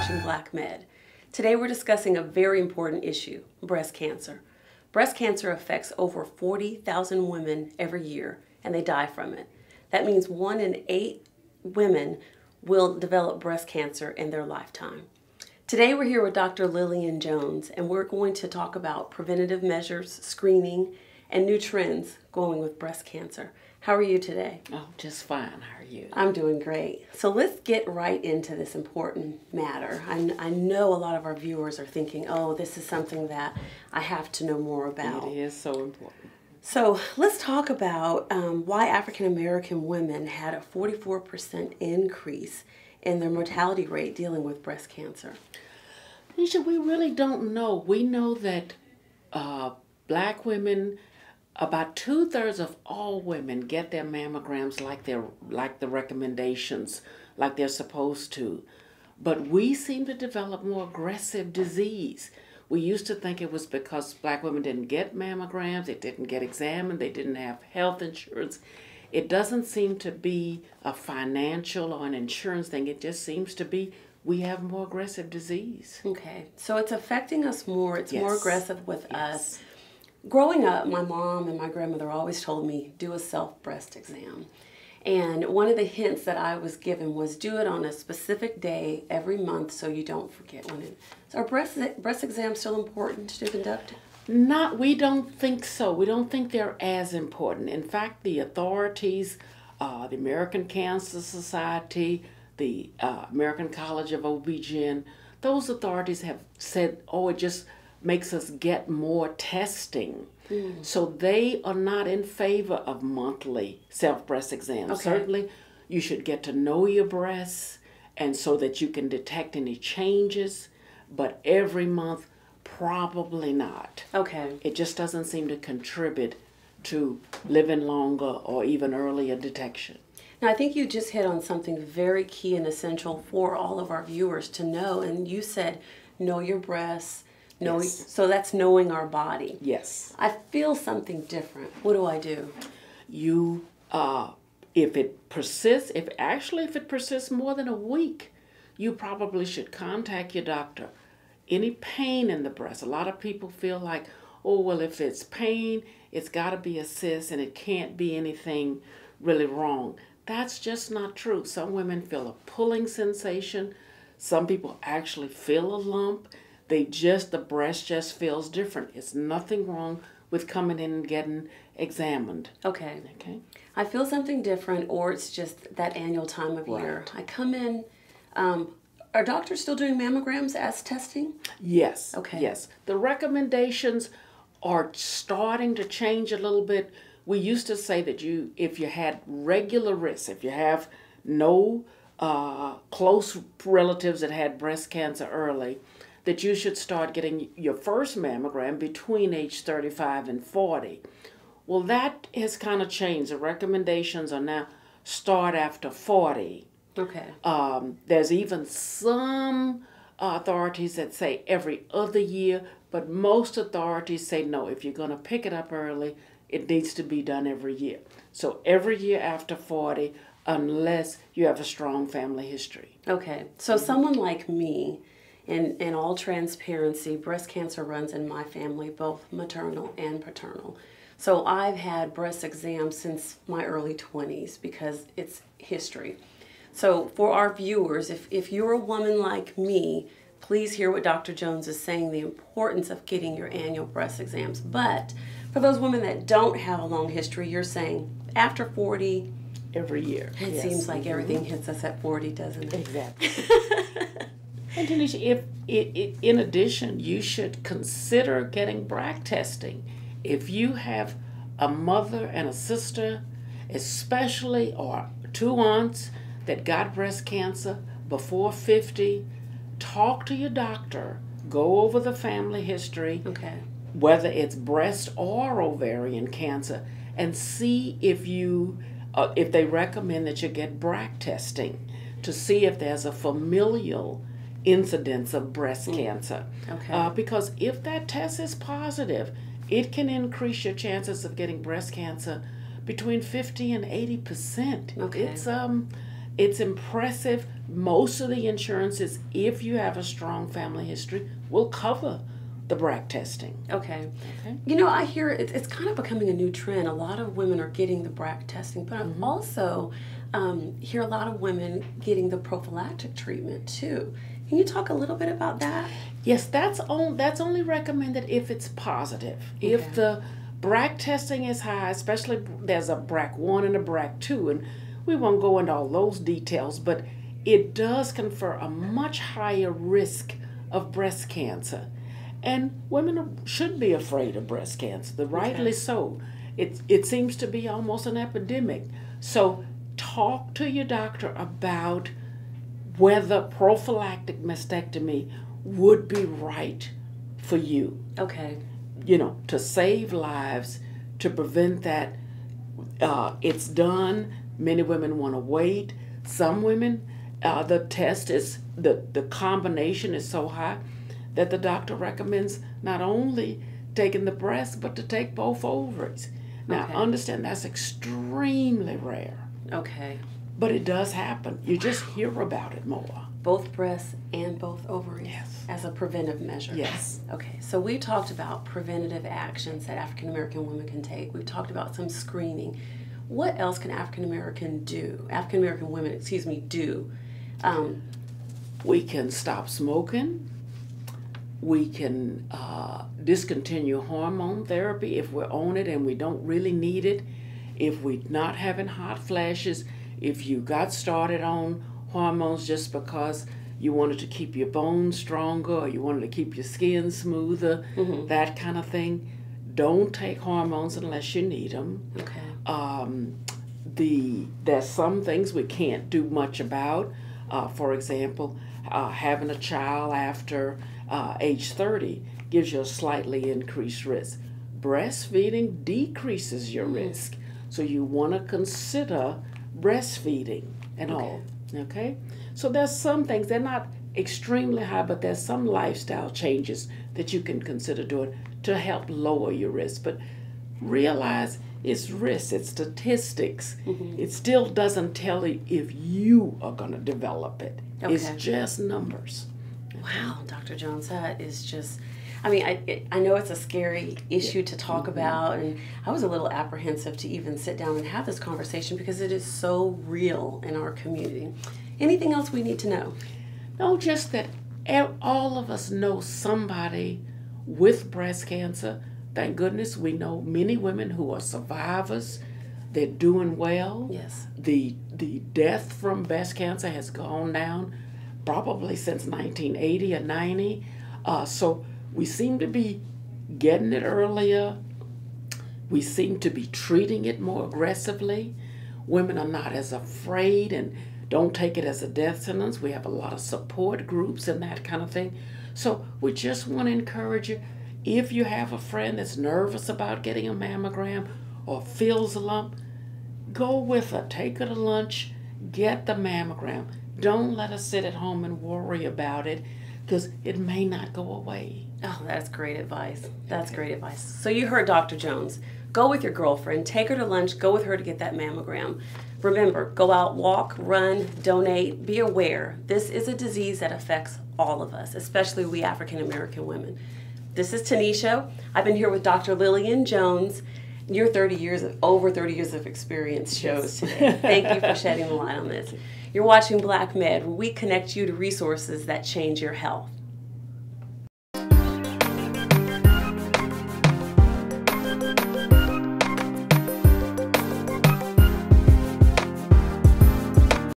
watching Black Med. Today we're discussing a very important issue, breast cancer. Breast cancer affects over 40,000 women every year, and they die from it. That means 1 in 8 women will develop breast cancer in their lifetime. Today we're here with Dr. Lilian Jones, and we're going to talk about preventative measures, screening, and new trends going with breast cancer. How are you today? Oh, just fine. How are you? I'm doing great. So let's get right into this important matter. I know a lot of our viewers are thinking, oh, this is something that I have to know more about. It is so important. So let's talk about why African American women had a 44% increase in their mortality rate dealing with breast cancer. Tanisha, we really don't know. We know that Black women, about 2/3 of all women get their mammograms like the recommendations, like they're supposed to. But we seem to develop more aggressive disease. We used to think it was because Black women didn't get mammograms, they didn't get examined, they didn't have health insurance. It doesn't seem to be a financial or an insurance thing. It just seems to be we have more aggressive disease. Okay, so it's affecting us more. It's more Yes. aggressive with Yes. us. Growing up, my mom and my grandmother always told me, do a self-breast exam. And one of the hints that I was given was do it on a specific day every month so you don't forget when it. So are breast exams still important to conduct? We don't think so. We don't think they're as important. In fact, the authorities, the American Cancer Society, the American College of OB/GYN, those authorities have said, oh, it just makes us get more testing. So they are not in favor of monthly self-breast exams. Okay. Certainly, you should get to know your breasts and so that you can detect any changes, but every month, probably not. Okay. It just doesn't seem to contribute to living longer or even earlier detection. Now, I think you just hit on something very key and essential for all of our viewers to know. And you said, know your breasts. Yes. So that's knowing our body. Yes. I feel something different. What do I do? You, if it persists, if it persists more than a week, you probably should contact your doctor. Any pain in the breast, a lot of people feel like, oh, well, if it's pain, it's got to be a cyst and it can't be anything really wrong. That's just not true. Some women feel a pulling sensation. Some people actually feel a lump. The breast just feels different. It's nothing wrong with coming in and getting examined. Okay. Okay. I feel something different, or it's just that annual time of year. Right. I come in. Are doctors still doing mammograms as testing? Yes. Okay. Yes. The recommendations are starting to change a little bit. We used to say that if you had regular risks, if you have no close relatives that had breast cancer early, that you should start getting your first mammogram between age 35 and 40. Well, that has kind of changed. The recommendations are now start after 40. Okay. There's even some authorities that say every other year, but most authorities say no, if you're going to pick it up early, it needs to be done every year. So every year after 40, unless you have a strong family history. Okay. So someone like me, in all transparency, breast cancer runs in my family, both maternal and paternal. So I've had breast exams since my early 20s because it's history. So for our viewers, if you're a woman like me, please hear what Dr. Jones is saying, the importance of getting your annual breast exams. But for those women that don't have a long history, you're saying after 40, every year. it Yes. seems like everything hits us at 40, doesn't it? Exactly. And Tanisha, in addition, you should consider getting BRCA testing. If you have a mother and a sister, especially, or 2 aunts that got breast cancer before 50, talk to your doctor. Go over the family history, Okay. whether it's breast or ovarian cancer, and see if they recommend that you get BRCA testing to see if there's a familial incidence of breast cancer. Okay. Because if that test is positive, it can increase your chances of getting breast cancer between 50 and 80%. Okay. it's impressive. Most of the insurances, if you have a strong family history, will cover the BRCA testing. Okay. Okay. You know, I hear it's kind of becoming a new trend. A lot of women are getting the BRCA testing, but I also hear a lot of women getting the prophylactic treatment too. Can you talk a little bit about that? Yes, that's only recommended if it's positive. Okay. If the BRCA testing is high, especially there's a BRCA1 and a BRCA2, and we won't go into all those details, but it does confer a much higher risk of breast cancer. And women should be afraid of breast cancer, rightly so. It seems to be almost an epidemic. So talk to your doctor about whether prophylactic mastectomy would be right for you. Okay. You know, to save lives, to prevent that. It's done. Many women want to wait. Some women, the test is, the combination is so high that the doctor recommends not only taking the breast, but to take both ovaries. Now, understand that's extremely rare. Okay. But it does happen. You just hear about it more. Both breasts and both ovaries. Yes. As a preventive measure. Yes. Okay, so we talked about preventative actions that African American women can take. We've talked about some screening. What else can African American women, do? We can stop smoking. We can discontinue hormone therapy if we're on it and we don't really need it. If we're not having hot flashes, if you got started on hormones just because you wanted to keep your bones stronger or you wanted to keep your skin smoother, that kind of thing, don't take hormones unless you need them. Okay. There's some things we can't do much about. For example, having a child after age 30 gives you a slightly increased risk. Breastfeeding decreases your risk. So you want to consider breastfeeding and all. Okay? So there's some things, they're not extremely high, but there's some lifestyle changes that you can consider doing to help lower your risk. But realize it's risk, it's statistics. It still doesn't tell you if you are going to develop it. Okay. It's just numbers. Wow, Dr. Jones, that is just, I mean, I know it's a scary issue to talk about, and I was a little apprehensive to even sit down and have this conversation because it is so real in our community. Anything else we need to know? No, just that all of us know somebody with breast cancer. Thank goodness we know many women who are survivors. They're doing well. Yes. The death from breast cancer has gone down probably since 1980 or 90. So we seem to be getting it earlier. We seem to be treating it more aggressively. Women are not as afraid and don't take it as a death sentence. We have a lot of support groups and that kind of thing. So we just want to encourage you, if you have a friend that's nervous about getting a mammogram or feels a lump, go with her. Take her to lunch. Get the mammogram. Don't let her sit at home and worry about it because it may not go away. Oh, that's great advice. That's great advice. So you heard Dr. Jones. Go with your girlfriend. Take her to lunch. Go with her to get that mammogram. Remember, go out, walk, run, donate. Be aware. This is a disease that affects all of us, especially we African American women. This is Tanisha. I've been here with Dr. Lilian Jones. Your over 30 years of experience shows today. Thank you for shedding the light on this. You're watching Black Med, where we connect you to resources that change your health.